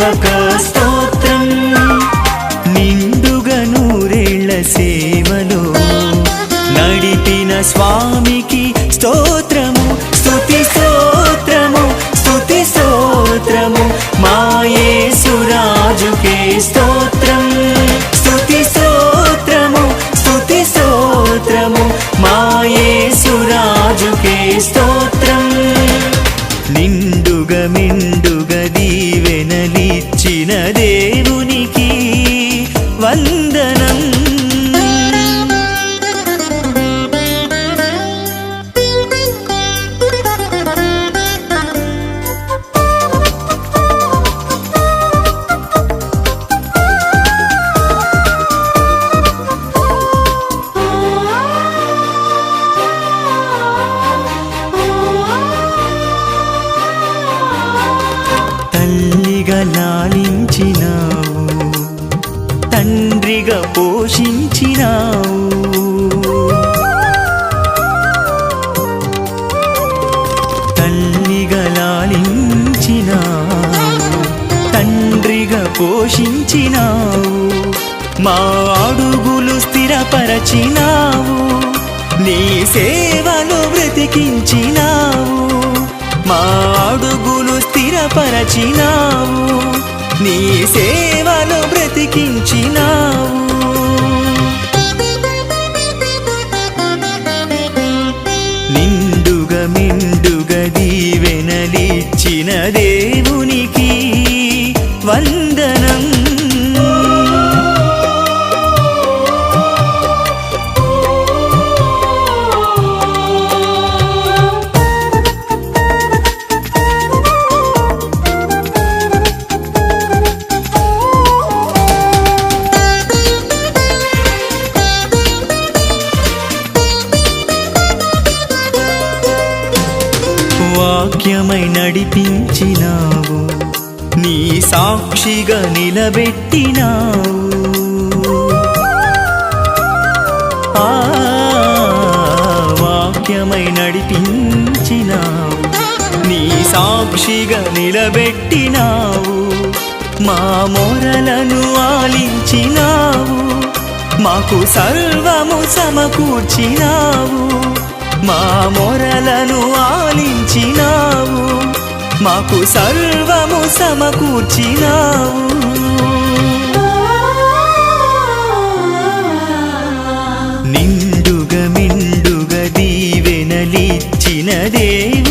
సేవక స్తోత్రం నిండుగా నూరేళ్ల సేవలో నడిపిన స్వామికి స్తోత్రము స్తుతి స్తోత్రము స్తుతి స్తోత్రము మా యేసురాజుకే స్తోత్రం స్తుతి స్తోత్రము స్తుతి స్తోత్రము మా యేసురాజుకే స్తోత్రం నిండుగా మెండుగా దీవెనలిచ్చిన దేవునికి వందనం తల్లిగా లాలించినావు తండ్రిగా పోషించినావు తల్లిగా లాలించినావు తండ్రిగా పోషించినావు మా అడుగులు స్థిరపరచినావు నీ సేవలో బ్రతికించినావు మా అడుగులు స్థిరపరచినావు నీ సేవలో బ్రతికించినావు నిండుగా మెండుగా దీవెనలిచ్చిన దేవునికి వందనం వాక్యమై నడిపించినావు నీ సాక్షిగా నిలబెట్టినావు వాక్యమై నడిపించినావు నీ సాక్షిగా నిలబెట్టినావు మా మొరలను ఆలించినావు మాకు సర్వము సమకూర్చినావు మా మొరలను ఆలించినావు మాకు సర్వము సమకూర్చినావు నిండుగా మెండుగా దీవెనలిచ్చిన దేవి